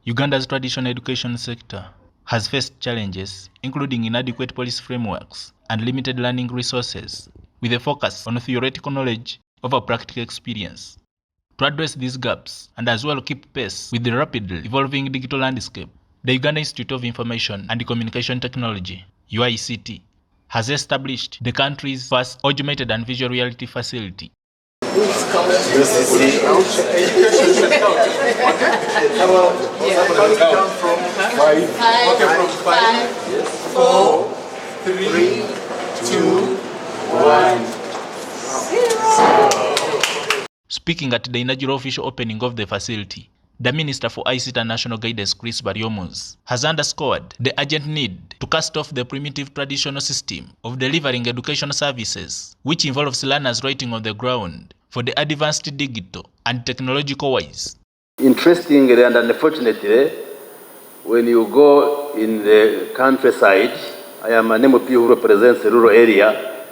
Uganda's traditional education sector has faced challenges, including inadequate policy frameworks and limited learning resources, with a focus on theoretical knowledge over practical experience. To address these gaps and as well keep pace with the rapidly evolving digital landscape, the Uganda Institute of Information and Communication Technology, UICT, has established the country's first augmented and visual reality facility. Five, 4, 3, 2, 1, 0. Speaking at the inaugural official opening of the facility, the Minister for ICT and National Guidance, Chris Baryomuzi, has underscored the urgent need to cast off the primitive traditional system of delivering education services, which involves learners writing on the ground, for the advanced digital and technological ways. Interestingly and unfortunately, when you go in the countryside, I am an MP who represents the rural area,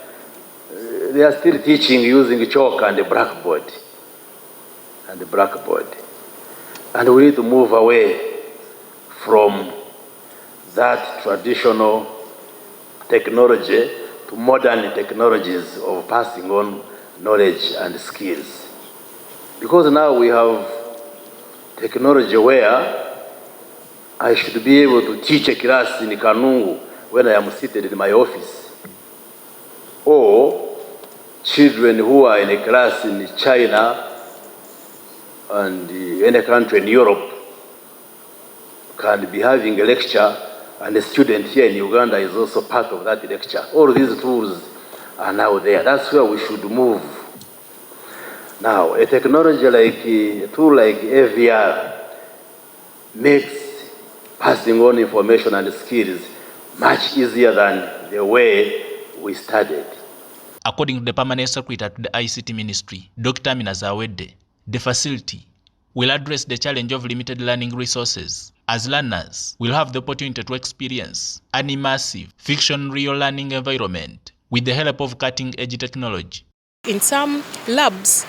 they are still teaching using chalk and a blackboard. And we need to move away from that traditional technology to modern technologies of passing on knowledge and skills. Because now we have technology where I should be able to teach a class in Kanungu when I am seated in my office. Or children who are in a class in China and any country in Europe can be having a lecture, and a student here in Uganda is also part of that lecture. All these tools are now there. That's where we should move. Now, a technology a tool like AVR makes passing on information and skills much easier than the way we studied. According to the Permanent Secretary to the ICT Ministry, Dr. Zawedde, the facility will address the challenge of limited learning resources, as learners will have the opportunity to experience an immersive, fiction-real learning environment with the help of cutting-edge technology. In some labs,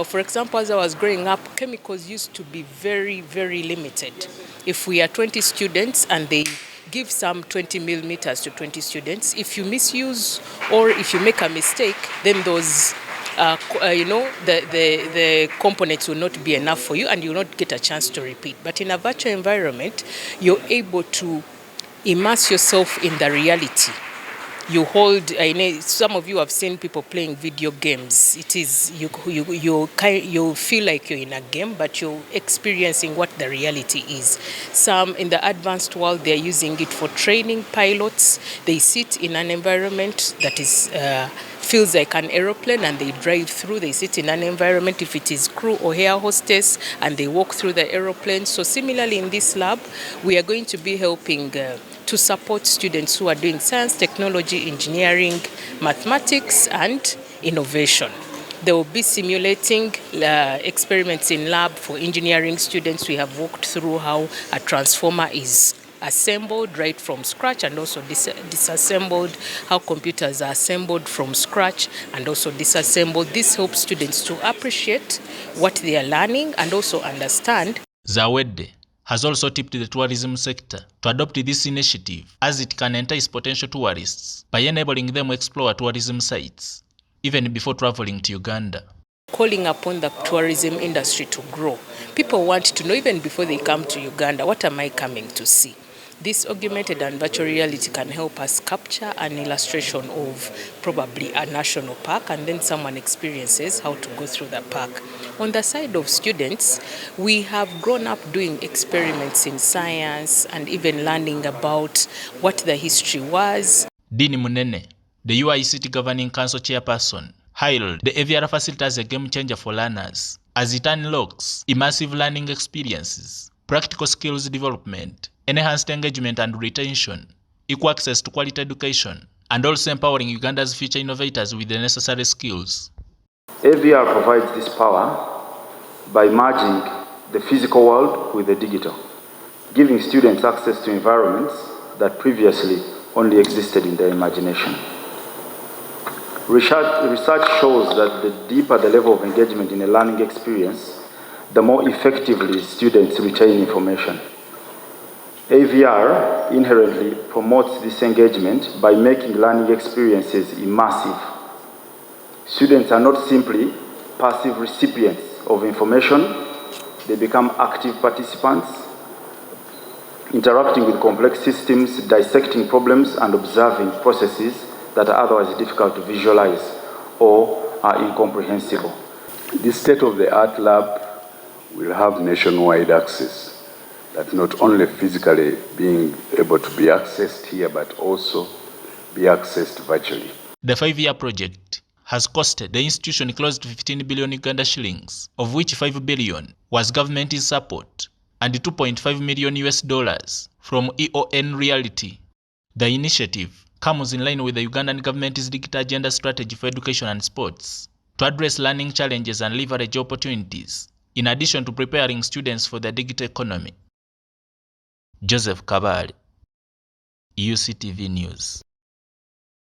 for example, as I was growing up, chemicals used to be very, very limited. If we are 20 students and they give some 20 millimeters to 20 students, if you misuse or if you make a mistake, then those the components will not be enough for you and you will not get a chance to repeat. But in a virtual environment, you're able to immerse yourself in the reality. You hold, some of you have seen people playing video games. It is, you feel like you're in a game, but you're experiencing what the reality is. Some in the advanced world, they're using it for training pilots. They sit in an environment that is feels like an aeroplane and they drive through. They sit in an environment, if it is crew or air hostess, and they walk through the aeroplane. So similarly in this lab, we are going to be helping to support students who are doing science, technology, engineering, mathematics, and innovation. They will be simulating experiments in lab for engineering students. We have walked through how a transformer is assembled right from scratch and also disassembled, how computers are assembled from scratch and also disassembled. This helps students to appreciate what they are learning and also understand. Zawedde has also tipped the tourism sector to adopt this initiative, as it can entice potential tourists by enabling them to explore tourism sites even before traveling to Uganda. Calling upon the tourism industry to grow. People want to know, even before they come to Uganda, what am I coming to see? This augmented and virtual reality can help us capture an illustration of probably a national park, and then someone experiences how to go through the park. On the side of students, we have grown up doing experiments in science and even learning about what the history was. Dini Munene, the UICT Governing Council chairperson, hailed the AVR facility as a game changer for learners, as it unlocks immersive learning experiences, practical skills development, enhanced engagement and retention, equal access to quality education, and also empowering Uganda's future innovators with the necessary skills. AVR provides this power by merging the physical world with the digital, giving students access to environments that previously only existed in their imagination. Research shows that the deeper the level of engagement in a learning experience, the more effectively students retain information. AVR inherently promotes this engagement by making learning experiences immersive. Students are not simply passive recipients of information, they become active participants, interacting with complex systems, dissecting problems, and observing processes that are otherwise difficult to visualize or are incomprehensible. This state-of-the-art lab will have nationwide access, that not only physically being able to be accessed here, but also be accessed virtually. The 5-year project has costed the institution close to 15 billion Uganda shillings, of which 5 billion was government support and $2.5 million US from EON Reality. The initiative comes in line with the Ugandan government's digital agenda strategy for education and sports to address learning challenges and leverage opportunities, in addition to preparing students for the digital economy. Joseph Kabale, UCTV News.